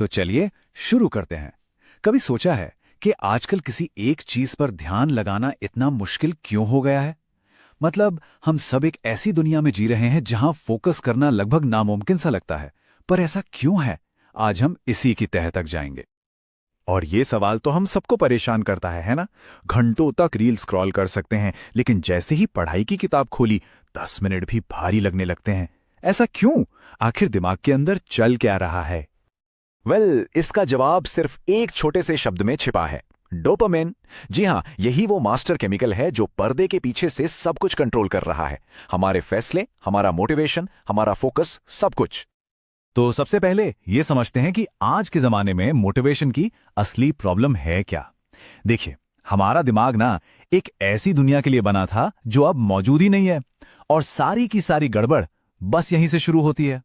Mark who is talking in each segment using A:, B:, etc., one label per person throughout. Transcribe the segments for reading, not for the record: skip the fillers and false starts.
A: तो चलिए शुरू करते हैं। कभी सोचा है कि आजकल किसी एक चीज पर ध्यान लगाना इतना मुश्किल क्यों हो गया है? मतलब हम सब एक ऐसी दुनिया में जी रहे हैं जहां फोकस करना लगभग नामुमकिन सा लगता है। पर ऐसा क्यों है? आज हम इसी की तह तक जाएंगे।
B: और ये सवाल तो हम सबको परेशान करता है ना? घंटों तक रील स्क्रॉल कर सकते हैं, लेकिन जैसे ही पढ़ाई की किताब खोली 10 मिनट भी भारी लगने लगते हैं। ऐसा क्यों? आखिर दिमाग के अंदर चल क्या रहा है? इसका जवाब सिर्फ एक छोटे से शब्द में छिपा है, डोपामिन। जी हाँ, यही वो मास्टर केमिकल है जो पर्दे के पीछे से सब कुछ कंट्रोल कर रहा है। हमारे फैसले, हमारा मोटिवेशन, हमारा फोकस, सब कुछ।
A: तो सबसे पहले ये समझते हैं कि आज के जमाने में मोटिवेशन की असली प्रॉब्लम है क्या। देखिए, हमारा दिमाग ना एक ऐसी दुनिया के लिए बना था जो अब मौजूद ही नहीं है, और सारी की सारी गड़बड़ बस यहीं से शुरू होती है।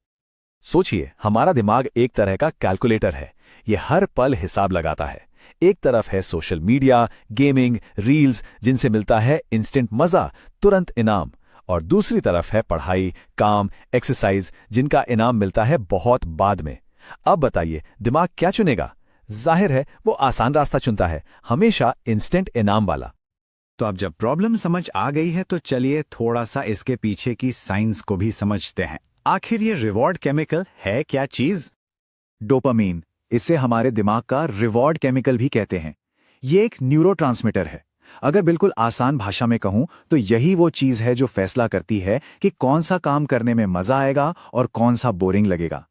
B: सोचिए, हमारा दिमाग एक तरह का कैलकुलेटर है। ये हर पल हिसाब लगाता है। एक तरफ है सोशल मीडिया, गेमिंग, रील्स जिनसे मिलता है इंस्टेंट मजा, तुरंत इनाम, और दूसरी तरफ है पढ़ाई, काम, एक्सरसाइज जिनका इनाम मिलता है बहुत बाद में। अब बताइए, दिमाग क्या चुनेगा? जाहिर है वो आसान रास्ता चुनता है, हमेशा इंस्टेंट इनाम वाला।
A: तो अब जब प्रॉब्लम समझ आ गई है तो चलिए थोड़ा सा इसके पीछे की साइंस को भी समझते हैं। आखिर ये रिवॉर्ड केमिकल है क्या चीज? डोपामीन, इसे हमारे दिमाग का रिवॉर्ड केमिकल भी कहते हैं। ये एक न्यूरोट्रांसमीटर है। अगर बिल्कुल आसान भाषा में कहूं तो यही वो चीज है जो फैसला करती है कि कौन सा काम करने में मजा आएगा और कौन सा बोरिंग लगेगा।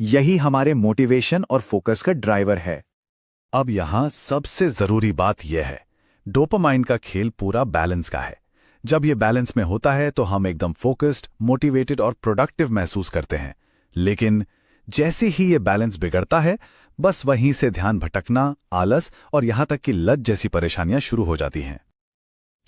A: यही हमारे मोटिवेशन और फोकस का ड्राइवर है।
B: अब यहां सबसे जरूरी बात यह है, डोपामाइन का खेल पूरा बैलेंस का है। जब ये बैलेंस में होता है तो हम एकदम फोकस्ड, मोटिवेटेड और प्रोडक्टिव महसूस करते हैं। लेकिन जैसे ही ये बैलेंस बिगड़ता है, बस वहीं से ध्यान भटकना, आलस और यहां तक कि लत जैसी परेशानियां शुरू हो जाती हैं।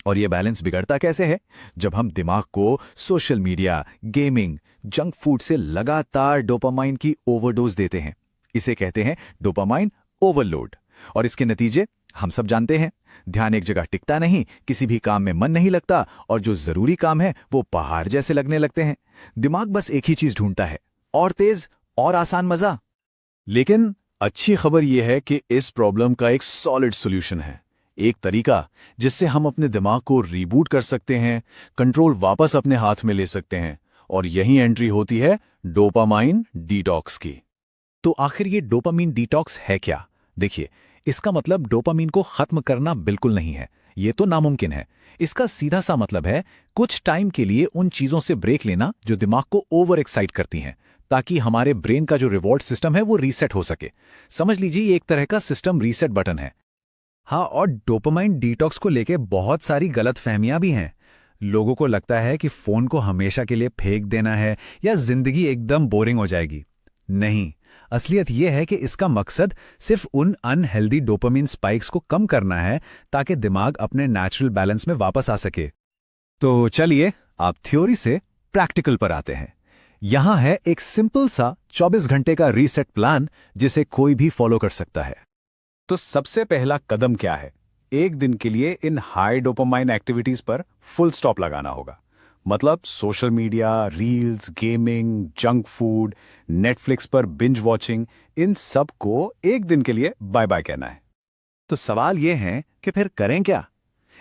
B: और ये बैलेंस बिगड़ता कैसे है? जब हम दिमाग को social media, gaming, junk food से लगातार डोपामाइन की ओवरडोज देते हैं। इसे कहते हैं डोपामाइन ओवरलोड। और इसके नतीजे हम सब जानते हैं। ध्यान एक जगह टिकता नहीं, किसी भी काम में मन नहीं लगता, और जो जरूरी काम है वो पहाड़ जैसे लगने लगते हैं। दिमाग बस एक ही चीज ढूंढता है, और तेज और आसान मजा। लेकिन अच्छी खबर यह है कि इस प्रॉब्लम का एक सॉलिड सॉल्यूशन है। एक तरीका जिससे हम अपने दिमाग को रीबूट कर सकते हैं, कंट्रोल वापस अपने हाथ में ले सकते हैं। और यही एंट्री होती है डोपामाइन डिटॉक्स की।
A: तो आखिर ये डोपामीन डिटॉक्स है क्या? देखिए, इसका मतलब डोपामीन को खत्म करना बिल्कुल नहीं है। ये तो नामुमकिन है। इसका सीधा सा मतलब है कुछ टाइम के लिए उन चीजों से ब्रेक लेना जो दिमाग को ओवर एक्साइट करती हैं, ताकि हमारे ब्रेन का जो रिवॉर्ड सिस्टम है वो रीसेट हो सके। समझ लीजिए ये एक तरह का सिस्टम रीसेट बटन है। हाँ, और डोपामाइन डिटॉक्स को लेके बहुत सारी गलतफहमियां भी हैं। लोगों को लगता है कि फोन को हमेशा के लिए फेंक देना है या जिंदगी एकदम बोरिंग हो जाएगी। नहीं, असलियत यह है कि इसका मकसद सिर्फ उन अनहेल्दी डोपामिन स्पाइक्स को कम करना है, ताकि दिमाग अपने नेचुरल बैलेंस में वापस आ सके। तो चलिए आप थ्योरी से प्रैक्टिकल पर आते हैं। यहां है एक सिंपल सा 24 घंटे का रीसेट प्लान जिसे कोई भी फॉलो कर सकता है। तो सबसे पहला कदम क्या है? एक दिन के लिए इन हाई डोपामाइन एक्टिविटीज पर फुल स्टॉप लगाना होगा। मतलब social media, reels, gaming, junk food, Netflix पर बिंज वॉचिंग, इन सब को एक दिन के लिए बाय बाय कहना है। तो सवाल यह है कि फिर करें क्या?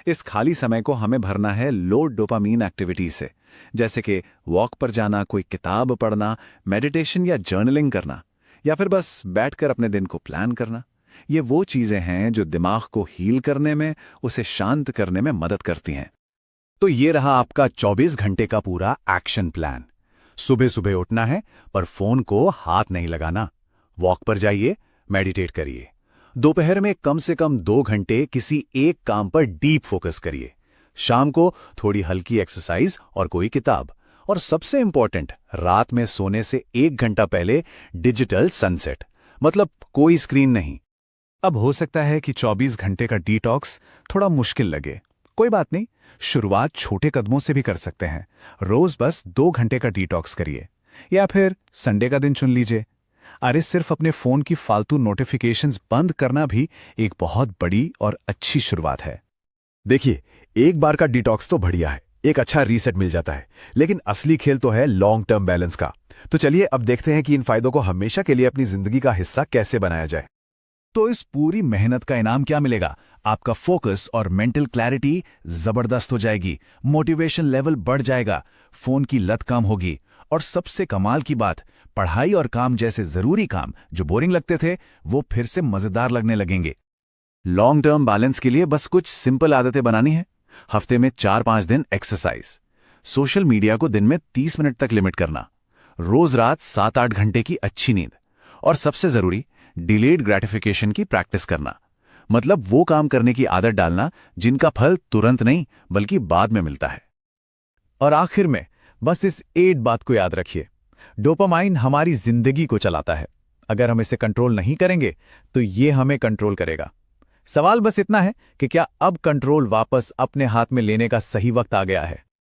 A: इस खाली समय को हमें भरना है लो डोपामीन एक्टिविटी से, जैसे कि वॉक पर जाना, कोई किताब पढ़ना, मेडिटेशन या जर्नलिंग करना, या फिर बस बैठकर अपने दिन को प्लान करना। ये वो चीजें हैं जो दिमाग को हील करने में, उसे शांत करने में मदद करती हैं। तो ये रहा आपका 24 घंटे का पूरा एक्शन प्लान। सुबह सुबह उठना है, पर फोन को हाथ नहीं लगाना। वॉक पर जाइए, मेडिटेट करिए। दोपहर में कम से कम 2 घंटे किसी एक काम पर डीप फोकस करिए। शाम को थोड़ी हल्की एक्सरसाइज और कोई किताब। और सबसे इंपॉर्टेंट, रात में सोने से 1 घंटा पहले डिजिटल सनसेट, मतलब कोई स्क्रीन नहीं। अब हो सकता है कि 24 घंटे का डिटॉक्स थोड़ा मुश्किल लगे। कोई बात नहीं, शुरुआत छोटे कदमों से भी कर सकते हैं। रोज बस 2 घंटे का डिटॉक्स करिए, या फिर संडे का दिन चुन लीजिए। अरे सिर्फ अपने फोन की फालतू नोटिफिकेशंस बंद करना भी एक बहुत बड़ी और अच्छी शुरुआत है। देखिए, एक बार का डिटॉक्स तो बढ़िया है, एक अच्छा रीसेट मिल जाता है, लेकिन असली खेल तो है लॉन्ग टर्म बैलेंस का।
B: तो चलिए अब देखते हैं कि इन फायदों को हमेशा के लिए अपनी जिंदगी का हिस्सा कैसे बनाया जाए।
A: तो इस पूरी मेहनत का इनाम क्या मिलेगा? आपका फोकस और मेंटल क्लैरिटी जबरदस्त हो जाएगी, मोटिवेशन लेवल बढ़ जाएगा, फोन की लत कम होगी, और सबसे कमाल की बात, पढ़ाई और काम जैसे जरूरी काम जो बोरिंग लगते थे वो फिर से मजेदार लगने लगेंगे।
B: लॉन्ग टर्म बैलेंस के लिए बस कुछ सिंपल आदतें बनानी है। हफ्ते में 4-5 दिन एक्सरसाइज, सोशल मीडिया को दिन में 30 मिनट तक लिमिट करना, रोज रात 7-8 घंटे की अच्छी नींद, और सबसे जरूरी डिलेड ग्रेटिफिकेशन की प्रैक्टिस करना, मतलब वो काम करने की आदत डालना जिनका फल तुरंत नहीं बल्कि बाद में मिलता है।
A: और आखिर में बस इस एक बात को याद रखिए, डोपामाइन हमारी जिंदगी को चलाता है। अगर हम इसे कंट्रोल नहीं करेंगे तो ये हमें कंट्रोल करेगा। सवाल बस इतना है कि क्या अब कंट्रोल वापस अपने हाथ में लेने का सही वक्त आ गया है?